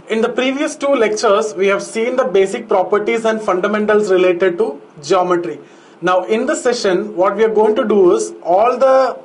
In the previous two lectures, we have seen the basic properties and fundamentals related to geometry. Now in this session, what we are going to do is all the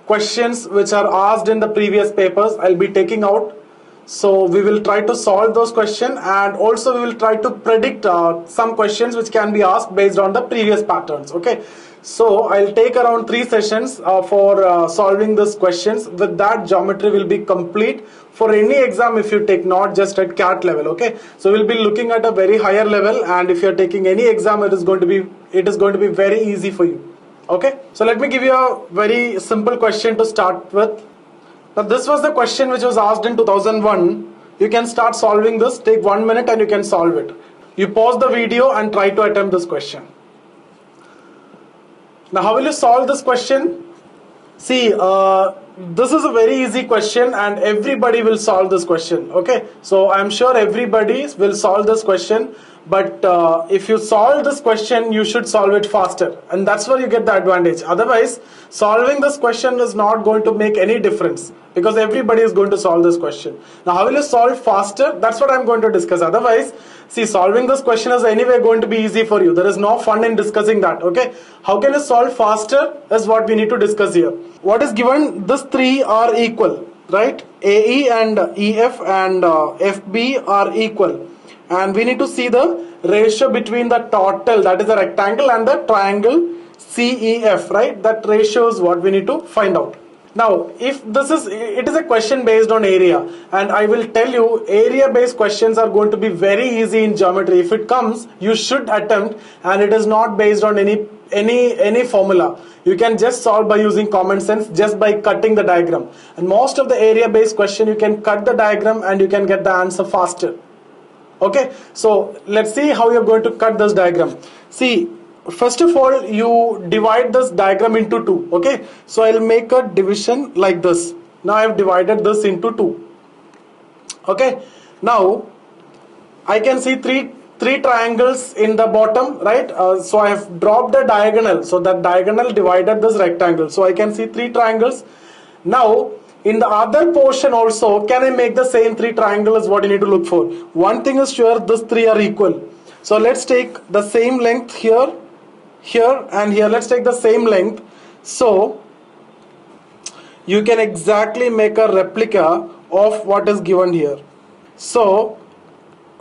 questions which are asked in the previous papers, I'll be taking out. So we will try to solve those questions, and also we will try to predict some questions which can be asked based on the previous patterns. Okay. So I'll take around 3 sessions for solving these questions. With that, geometry will be complete for any exam if you take, not just at CAT level. Okay, so we'll be looking at a very higher level, and if you're taking any exam, it is going to be very easy for you. Okay, so let me give you a very simple question to start with. Now this was the question which was asked in 2001. You can start solving this. Take 1 minute and you can solve it. You pause the video and try to attempt this question. Now how will you solve this question? See, this is a very easy question and everybody will solve this question. Okay, so I'm sure everybody will solve this question, but if you solve this question, you should solve it faster, and that's where you get the advantage. Otherwise, solving this question is not going to make any difference, because everybody is going to solve this question. Now how will you solve faster? That's what I'm going to discuss. Otherwise, see, solving this question is anyway going to be easy for you. There is no fun in discussing that. Okay, how can you solve faster is what we need to discuss here. What is given? These three are equal, right? AE and EF and FB are equal, and we need to see the ratio between the total, that is the rectangle, and the triangle CEF, right? That ratio is what we need to find out. Now, if it is a question based on area, and I will tell you, area based questions are going to be very easy in geometry. If it comes, you should attempt, and it is not based on any formula. You can just solve by using common sense, just by cutting the diagram. And most of the area based question, you can cut the diagram and you can get the answer faster. Okay, so let's see how you're going to cut this diagram. See, first of all, you divide this diagram into 2. Okay, so I'll make a division like this. Now I have divided this into 2. Okay, now I can see three triangles in the bottom, right? So I have dropped the diagonal, so that diagonal divided this rectangle, so I can see 3 triangles. Now in the other portion also, can I make the same 3 triangles? What you need to look for. One thing is sure, these 3 are equal. So let's take the same length here, here and here. Let's take the same length. So you can exactly make a replica of what is given here. So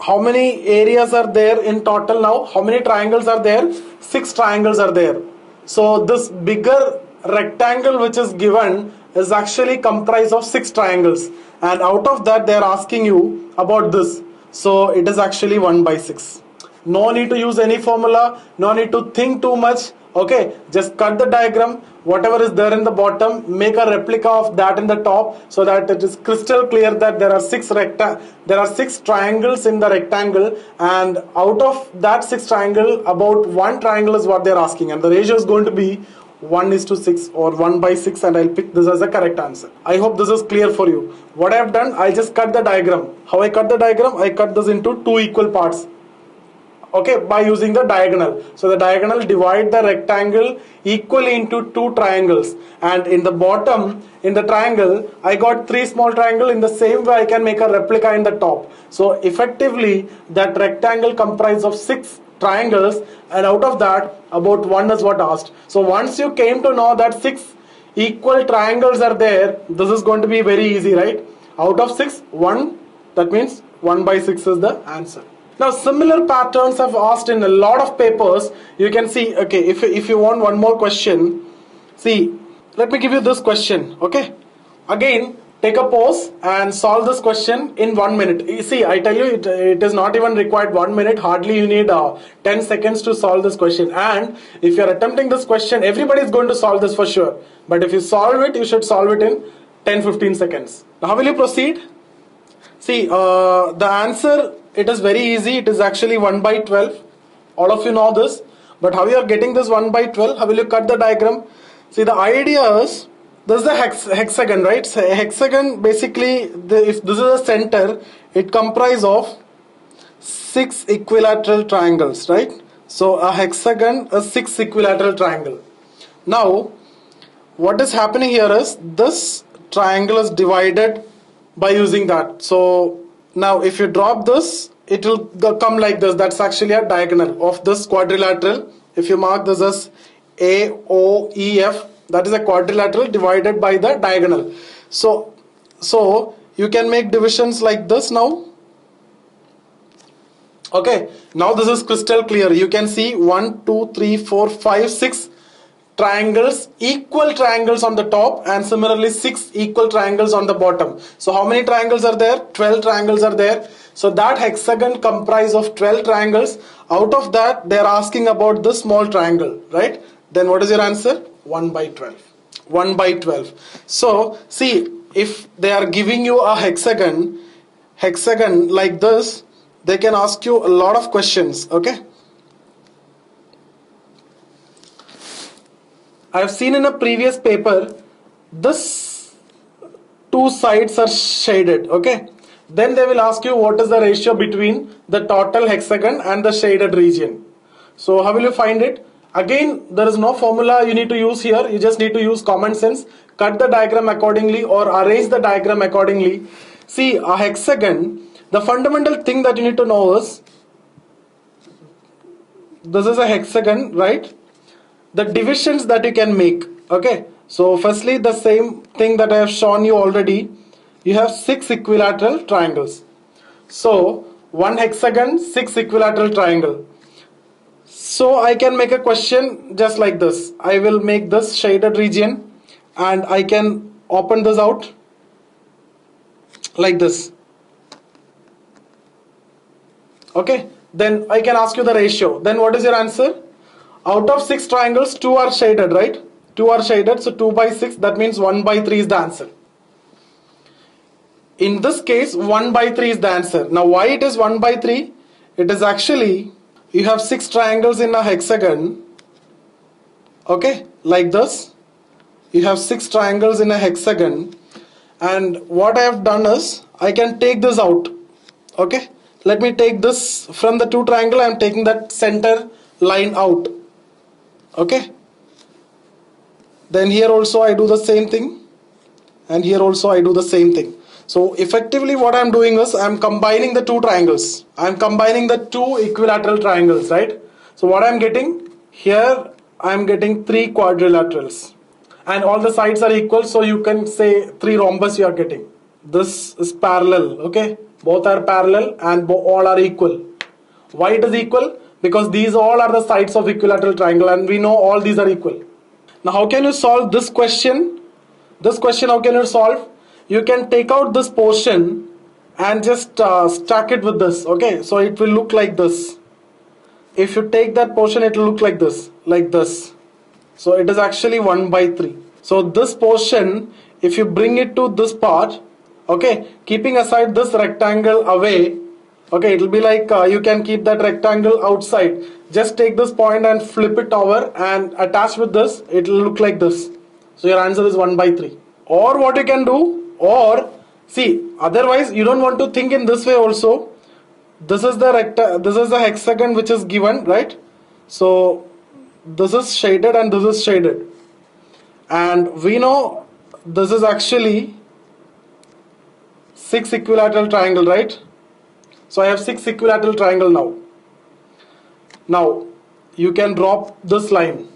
how many areas are there in total now? How many triangles are there? 6 triangles are there. So this bigger rectangle which is given is actually comprised of 6 triangles, and out of that they are asking you about this. So it is actually 1 by 6. No need to use any formula, no need to think too much. Okay, just cut the diagram, whatever is there in the bottom, make a replica of that in the top, so that it is crystal clear that there are 6 triangles in the rectangle, and out of that 6 triangle, about 1 triangle is what they are asking, and the ratio is going to be 1:6 or 1 by 6, and I'll pick this as the correct answer. I hope this is clear for you. What I have done, I just cut the diagram. How I cut the diagram? I cut this into 2 equal parts. Okay, by using the diagonal. So the diagonal divide the rectangle equally into 2 triangles, and in the bottom, in the triangle, I got 3 small triangles. In the same way, I can make a replica in the top. So effectively, that rectangle comprised of 6 triangles, and out of that, about 1 is what asked. So once you came to know that 6 equal triangles are there, this is going to be very easy, right? Out of 6, 1, that means 1 by 6 is the answer. Now similar patterns have asked in a lot of papers. You can see, okay, if you want one more question, see, let me give you this question. Okay, again, take a pause and solve this question in 1 minute. You see, I tell you, it is not even required 1 minute. Hardly you need 10 seconds to solve this question. And if you are attempting this question, everybody is going to solve this for sure. But if you solve it, you should solve it in 10-15 seconds. Now how will you proceed? See, the answer, it is very easy. It is actually 1 by 12. All of you know this. But how you are getting this 1 by 12? How will you cut the diagram? See, the idea is, this is the hexagon, right? So hexagon, basically, if this is a center, it comprises of 6 equilateral triangles, right? So a hexagon is 6 equilateral triangle. Now, what is happening here is, this triangle is divided by using that. So Now if you drop this, it will come like this. That's actually a diagonal of this quadrilateral. If you mark this as AOEF, that is a quadrilateral divided by the diagonal. So you can make divisions like this now. Okay, now this is crystal clear. You can see 1, 2, 3, 4, 5, 6 triangles, equal triangles on the top, and similarly 6 equal triangles on the bottom. So how many triangles are there? 12 triangles are there. So that hexagon comprises of 12 triangles. Out of that, they are asking about this small triangle, right? Then what is your answer? 1 by 12. 1 by 12. So see, if they are giving you a hexagon like this, they can ask you a lot of questions. Okay, I have seen in a previous paper, this two sides are shaded. Okay, then they will ask you what is the ratio between the total hexagon and the shaded region. So how will you find it? Again, there is no formula you need to use here. You just need to use common sense. Cut the diagram accordingly or arrange the diagram accordingly. See, a hexagon, the fundamental thing that you need to know is, this is a hexagon, right? The divisions that you can make. Okay, so firstly, the same thing that I have shown you already. You have 6 equilateral triangles. So one hexagon, 6 equilateral triangle. So I can make a question just like this. I will make this shaded region and I can open this out like this. Okay, then I can ask you the ratio. Then what is your answer? Out of 6 triangles, 2 are shaded, right? 2 are shaded, so 2 by 6, that means 1 by 3 is the answer. In this case, 1 by 3 is the answer. Now why it is 1 by 3? It is actually, you have 6 triangles in a hexagon. Okay, like this. You have 6 triangles in a hexagon. And what I have done is, I can take this out. Okay, let me take this from the 2 triangle. I am taking that center line out. Okay, then here also I do the same thing, and here also I do the same thing. So effectively what I am doing is, I am combining the 2 triangles. I am combining the 2 equilateral triangles, right? So what I am getting here, I am getting 3 quadrilaterals, and all the sides are equal, so you can say 3 rhombus you are getting. This is parallel. Okay, both are parallel and all are equal. Why it is equal? Because these all are the sides of equilateral triangle, and we know all these are equal. Now how can you solve this question? This question how can you solve? You can take out this portion and just stack it with this. Okay, so it will look like this. If you take that portion, it will look like this, like this. So it is actually 1 by 3. So this portion, if you bring it to this part, okay, keeping aside this rectangle away, okay, it will be like you can keep that rectangle outside. Just take this point and flip it over and attach with this. It will look like this. So your answer is 1 by 3. Or what you can do, or see, otherwise you don't want to think in this way also. This is the hexagon which is given, right? So this is shaded and this is shaded. And we know this is actually 6 equilateral triangle, right? So I have 6 equilateral triangle now. Now you can drop this line.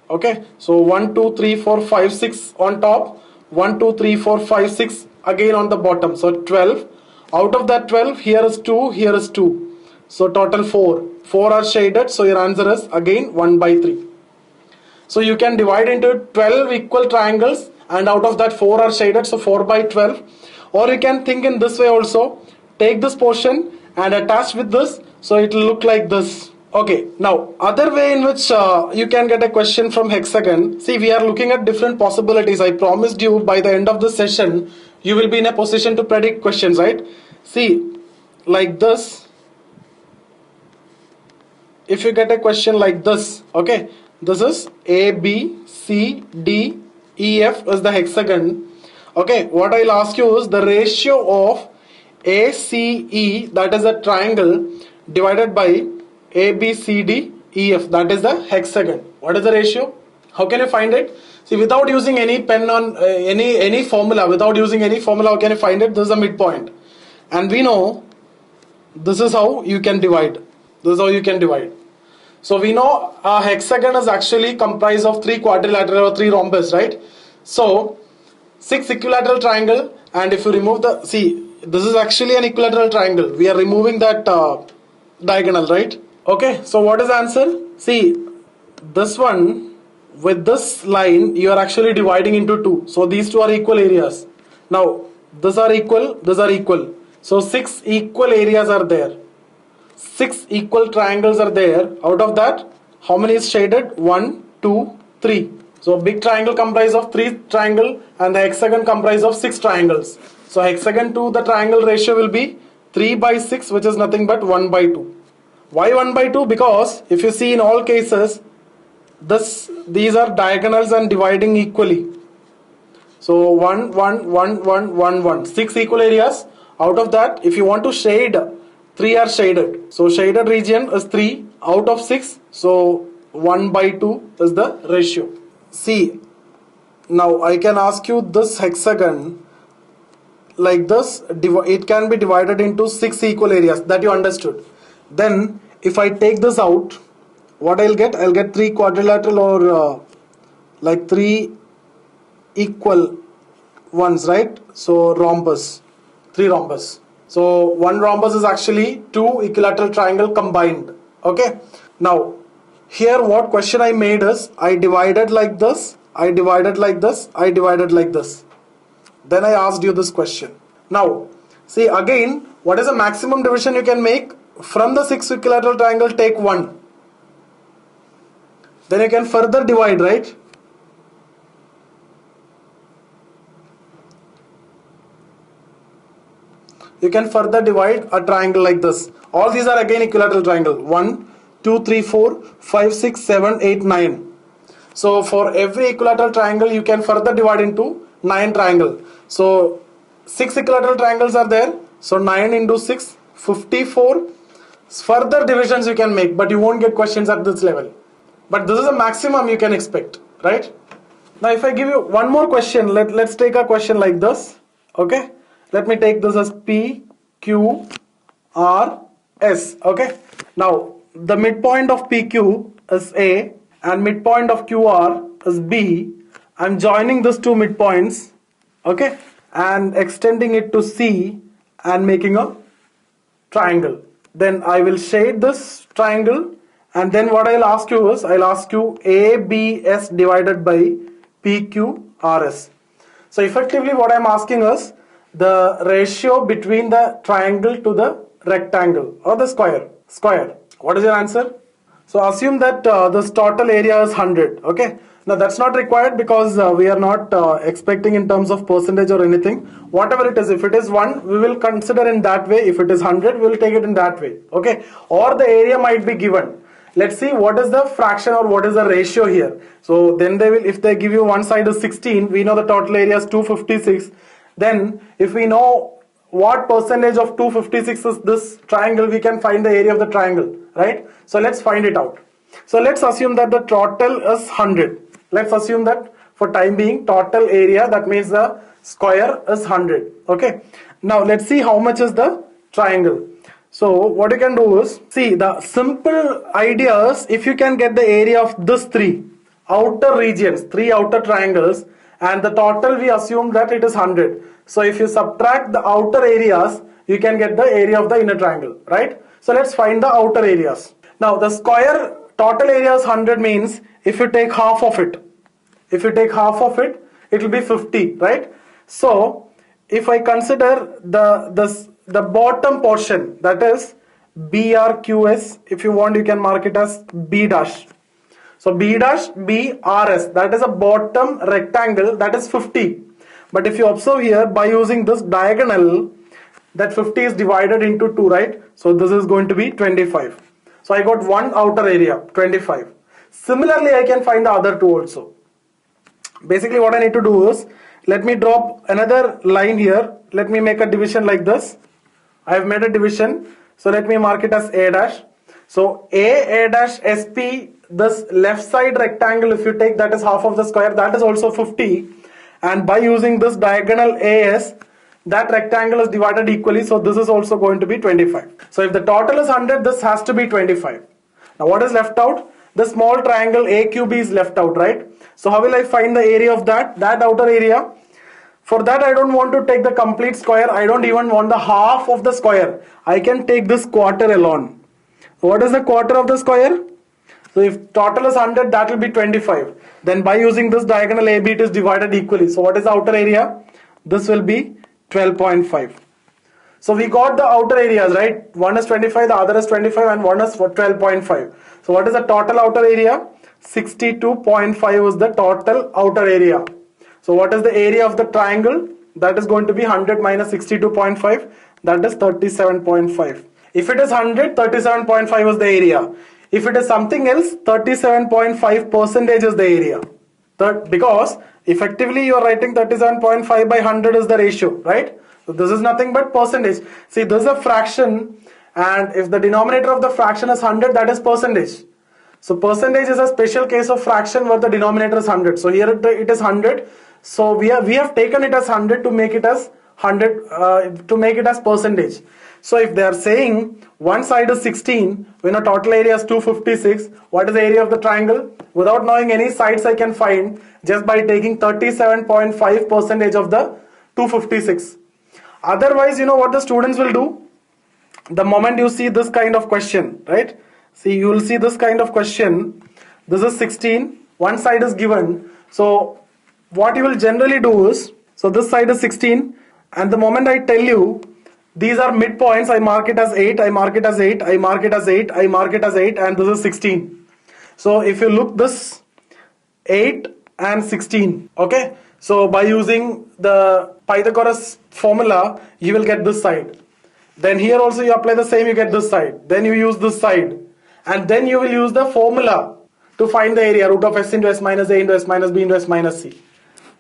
Okay, so 1, 2, 3, 4, 5, 6 on top, 1, 2, 3, 4, 5, 6 again on the bottom. So 12. Out of that 12, here is 2, here is 2. So total 4. 4 are shaded, so your answer is again 1 by 3. So you can divide into 12 equal triangles, and out of that 4 are shaded, so 4 by 12. Or you can think in this way also. Take this portion and attach with this, so it will look like this. Okay, now other way in which you can get a question from hexagon. See, we are looking at different possibilities. I promised you by the end of the session you will be in a position to predict questions, right? See, like this, if you get a question like this, okay, this is A, B, C, D, E, F is the hexagon. Okay, what I'll ask you is the ratio of ACE, that is a triangle, divided by ABCD EF, that is the hexagon. What is the ratio? How can you find it? See, without using any pen on any formula, how can you find it? This is the midpoint. And we know this is how you can divide. This is how you can divide. So we know a hexagon is actually comprised of 3 quadrilateral or 3 rhombus, right? So 6 equilateral triangle, and if you remove the, see, this is actually an equilateral triangle. We are removing that diagonal, right? Okay, so what is the answer? See, this one with this line you are actually dividing into 2. So these two are equal areas. Now these are equal, these are equal. So 6 equal areas are there. 6 equal triangles are there. Out of that, how many is shaded? 1, 2, 3. So big triangle comprised of 3 triangle and the hexagon comprised of 6 triangles. So hexagon to the triangle ratio will be 3 by 6, which is nothing but 1 by 2. Why 1 by 2? Because if you see in all cases, these are diagonals and dividing equally. So 1, 1, 1, 1, 1, 1. 6 equal areas. Out of that, if you want to shade, 3 are shaded. So shaded region is 3 out of 6. So 1 by 2 is the ratio. See, now I can ask you this hexagon like this. It can be divided into 6 equal areas. That you understood. Then if I take this out, what I'll get? I'll get 3 quadrilateral or like 3 equal ones, right? So rhombus, 3 rhombus. So one rhombus is actually 2 equilateral triangle combined. Okay. Now here what question I made is, I divided like this, I divided like this, I divided like this. Then I asked you this question. Now see again, what is the maximum division you can make? From the 6 equilateral triangle, take 1. Then you can further divide, right? You can further divide a triangle like this. All these are again equilateral triangle. 1, 2, 3, 4, 5, 6, 7, 8, 9. So for every equilateral triangle you can further divide into 9 triangle. So 6 equilateral triangles are there. So 9 into 6, 54. Further divisions you can make, but you won't get questions at this level. But this is a maximum you can expect, right? Now if I give you one more question, let's take a question like this. Okay, let me take this as P, Q, R, S. Okay, now the midpoint of PQ is A and midpoint of QR is B. I'm joining these two midpoints, okay, and extending it to C and making a triangle. Then I will shade this triangle, and then what I'll ask you is, I'll ask you ABS divided by PQRS. So effectively what I'm asking is the ratio between the triangle to the rectangle or the square. What is your answer? So assume that this total area is 100. Okay. Now that's not required because we are not expecting in terms of percentage or anything. Whatever it is, if it is 1, we will consider in that way. If it is 100, we will take it in that way. Okay. Or the area might be given. Let's see what is the fraction or what is the ratio here. So then they will, if they give you one side is 16, we know the total area is 256. Then if we know what percentage of 256 is this triangle, we can find the area of the triangle, right? So let's find it out. So let's assume that the total is 100. Let's assume that for time being total area, that means the square is 100. Okay. Now let's see how much is the triangle. So what you can do is, see, the simple idea is, if you can get the area of this 3 outer regions, 3 outer triangles, and the total we assume that it is 100. So if you subtract the outer areas, you can get the area of the inner triangle, right? So let's find the outer areas. Now the square total area is 100 means if you take half of it, it will be 50, right? So if I consider the bottom portion, that is BRQS, if you want you can mark it as B dash. So B dash BRS, that is a bottom rectangle, that is 50. But if you observe here, by using this diagonal, that 50 is divided into 2, right? So this is going to be 25. So I got one outer area, 25. Similarly, I can find the other two also. Basically what I need to do is, let me drop another line here. Let me make a division like this. I have made a division. So let me mark it as A dash. So A dash SP, this left side rectangle, if you take, that is half of the square, that is also 50. And by using this diagonal AS, that rectangle is divided equally, so this is also going to be 25. So if the total is 100, this has to be 25. Now what is left out? The small triangle AQB is left out, right? So how will I find the area of that outer area? For that, I don't want to take the complete square. I don't even want the half of the square. I can take this quarter alone. What is the quarter of the square? So if total is 100, that will be 25. Then by using this diagonal AB, it is divided equally. So what is the outer area? This will be 12.5. So we got the outer areas, right? One is 25, the other is 25, and one is 12.5. So what is the total outer area? 62.5 is the total outer area. So what is the area of the triangle? That is going to be 100 minus 62.5. That is 37.5. If it is 100, 37.5 is the area. If it is something else, 37.5% is the area. Because effectively you are writing 37.5 by 100 is the ratio, right? So this is nothing but percentage. See, this is a fraction, and if the denominator of the fraction is 100, that is percentage. So percentage is a special case of fraction where the denominator is 100. So here it is 100. So we have taken it as 100 to make it as 100 to make it as percentage. So if they are saying one side is 16 when a total area is 256, what is the area of the triangle? Without knowing any sides, I can find just by taking 37.5% of the 256. Otherwise, you know what the students will do? The moment you see this kind of question, right? See, you will see this kind of question. This is 16. One side is given. So what you will generally do is, so this side is 16, and the moment I tell you these are midpoints, I mark it as 8, I mark it as 8, I mark it as 8, I mark it as 8, and this is 16. So if you look this 8 and 16, okay? So by using the Pythagoras formula, you will get this side. Then here also you apply the same, you get this side. Then you use this side. And then you will use the formula to find the area, root of s into s minus a into s minus b into s minus c.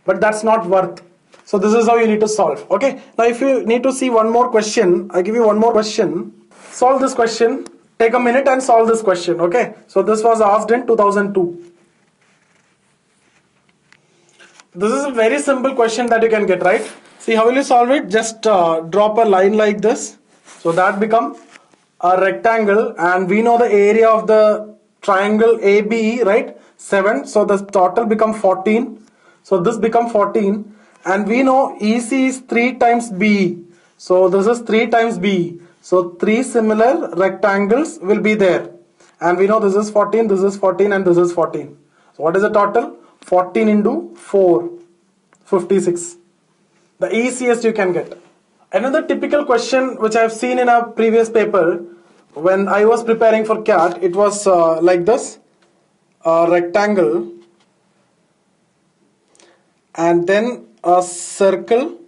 But that's not worth. So this is how you need to solve. Okay. Now if you need to see one more question, I give you one more question. Solve this question. Take a minute and solve this question. Okay. So this was asked in 2002. This is a very simple question that you can get, right? See, how will you solve it? Just drop a line like this. So that become a rectangle, and we know the area of the triangle ABE, right? 7. So the total become 14. So this become 14. And we know EC is 3 times BE. So this is 3 times BE. So 3 similar rectangles will be there. And we know this is 14, this is 14, and this is 14. So what is the total? 14 into 4, 56. The easiest you can get. Another typical question which I have seen in a previous paper when I was preparing for CAT, it was like this. A rectangle and then a circle,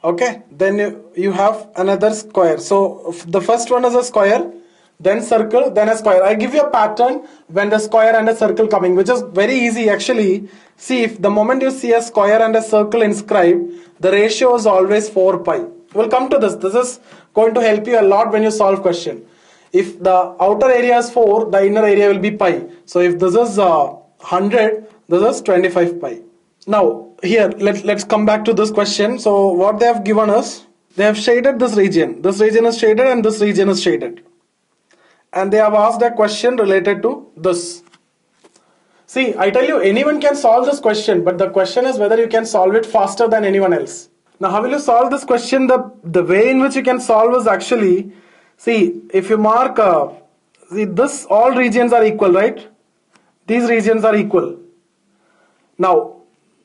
okay, then you have another square. So the first one is a square, then circle, then a square. I give you a pattern when the square and a circle coming, which is very easy actually. See, if the moment you see a square and a circle inscribed, the ratio is always 4 pi. We'll come to this. This is going to help you a lot when you solve question. If the outer area is 4, the inner area will be pi. So if this is 100, this is 25 pi. Now here let's come back to this question. So what they have given us, they have shaded this region. This region is shaded and this region is shaded. And they have asked a question related to this. See, I tell you, anyone can solve this question, but the question is whether you can solve it faster than anyone else. Now how will you solve this question? The way in which you can solve is actually, see, if you mark, see, this all regions are equal, right? These regions are equal. Now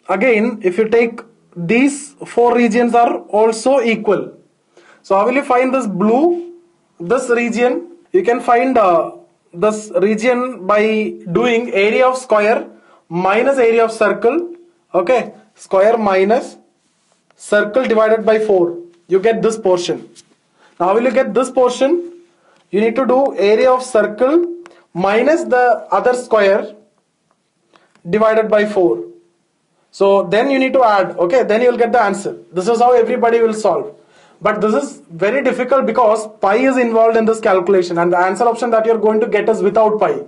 again, if you take these 4 regions are also equal. So how will you find this blue, this region? You can find this region by doing area of square minus area of circle. Okay, square minus circle divided by 4. You get this portion. Now how will you get this portion? You need to do area of circle minus the other square divided by 4. So then you need to add, okay, then you will get the answer. This is how everybody will solve. But this is very difficult because pi is involved in this calculation, and the answer option that you're going to get is without pi.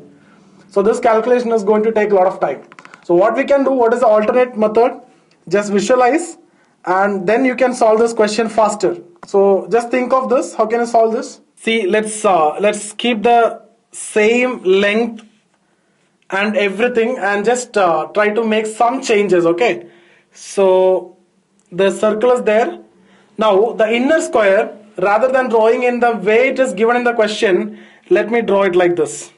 So this calculation is going to take a lot of time. So what we can do, what is the alternate method? Just visualize and then you can solve this question faster. So just think of this. How can I solve this? See, let's keep the same length and everything, and just try to make some changes. Okay, so the circle is there. Now the inner square, rather than drawing in the way it is given in the question, let me draw it like this.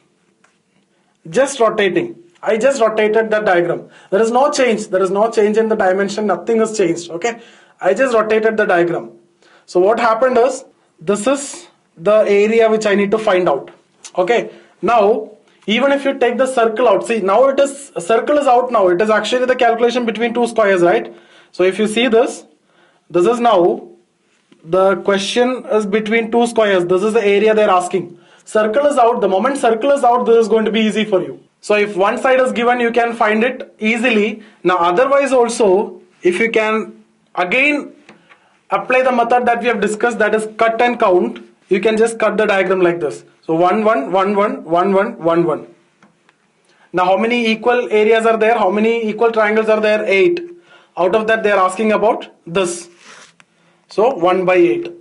Just rotating. I just rotated the diagram. There is no change. There is no change in the dimension. Nothing has changed. Okay, I just rotated the diagram. So what happened is, this is the area which I need to find out. Okay, now even if you take the circle out, see, now it is, circle is out now. It is actually the calculation between two squares, right? So if you see this is now the question is between two squares. This is the area they're asking. Circle is out. The moment circle is out, this is going to be easy for you. So if one side is given, you can find it easily. Now otherwise also, if you can again apply the method that we have discussed, that is cut and count, you can just cut the diagram like this. So 1 1 1 1 1 1 1 1. Now how many equal areas are there? How many equal triangles are there? 8. Out of that they are asking about this. So 1 by 8.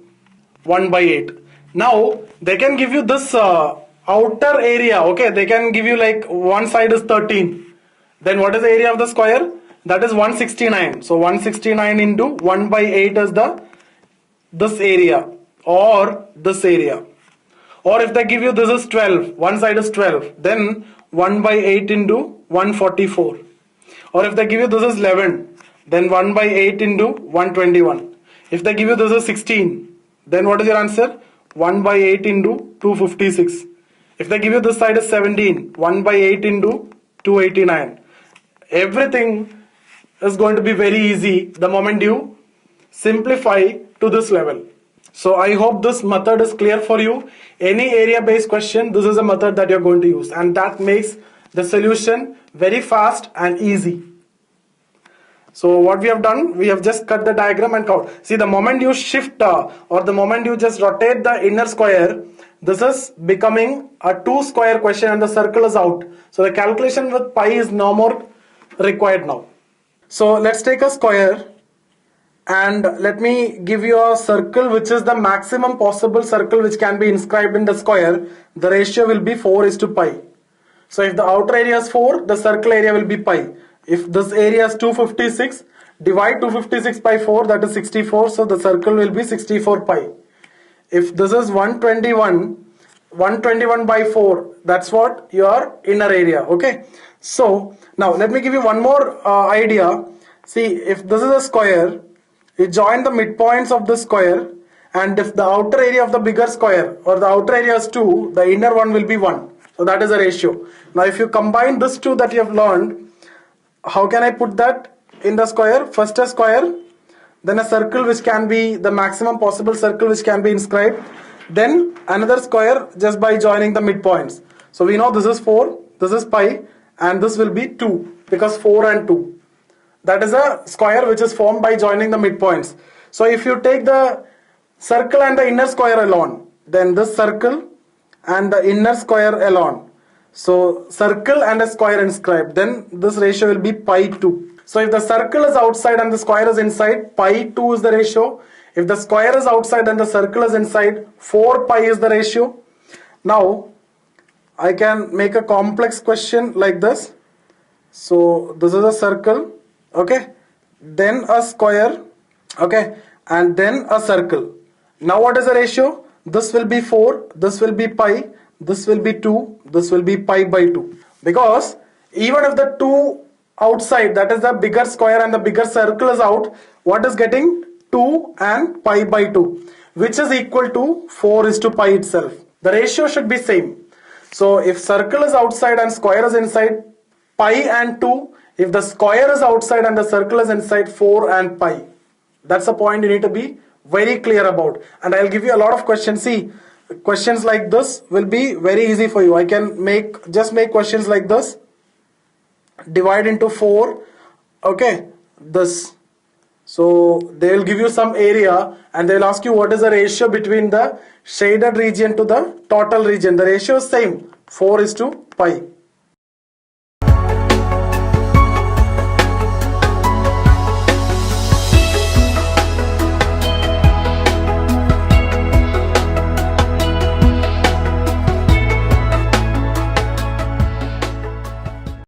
1 by 8. Now they can give you this outer area. Okay, they can give you like one side is 13. Then what is the area of the square? That is 169. So 169 into 1 by 8 is this area or this area. Or if they give you this is 12, one side is 12, then 1 by 8 into 144. Or if they give you this is 11, then 1 by 8 into 121. If they give you this is 16, then what is your answer? 1 by 8 into 256. If they give you this side is 17, 1 by 8 into 289. Everything is going to be very easy the moment you simplify to this level. So I hope this method is clear for you. Any area based question, this is a method that you're going to use, and that makes the solution very fast and easy. So what we have done, we have just cut the diagram and count. See, the moment you shift or the moment you just rotate the inner square, this is becoming a 2 square question and the circle is out. So the calculation with pi is no more required now. So let's take a square and let me give you a circle which is the maximum possible circle which can be inscribed in the square. The ratio will be 4:pi. So if the outer area is 4, the circle area will be pi. If this area is 256, divide 256 by 4, that is 64. So the circle will be 64 pi. If this is 121 by 4, that's what your inner area. Okay. So now let me give you one more idea. See, if this is a square, you join the midpoints of the square, and if the outer area of the bigger square or the outer area is 2, the inner one will be 1. So that is a ratio. Now if you combine this two that you have learned, how can I put that in the square? First a square, then a circle which can be the maximum possible circle which can be inscribed, then another square just by joining the midpoints. So we know this is 4, this is pi, and this will be 2 because 4 and 2. That is a square which is formed by joining the midpoints. So if you take the circle and the inner square alone, then this circle and the inner square alone. So circle and a square inscribed, then this ratio will be pi 2. So if the circle is outside and the square is inside, pi 2 is the ratio. If the square is outside and the circle is inside, 4 pi is the ratio. Now I can make a complex question like this. So this is a circle, okay, then a square, okay, and then a circle. Now what is the ratio? This will be 4, this will be pi, this will be 2, this will be pi by 2. Because even if the 2 outside, that is the bigger square and the bigger circle is out, what is getting? 2 and pi by 2, which is equal to 4:pi itself. The ratio should be same. So if circle is outside and square is inside, pi and 2. If the square is outside and the circle is inside, 4 and pi. That's the point you need to be very clear about. And I'll give you a lot of questions. See, questions like this will be very easy for you. I can just make questions like this. Divide into 4. Okay, this. So they will give you some area and they will ask you what is the ratio between the shaded region to the total region. The ratio is same, 4:pi.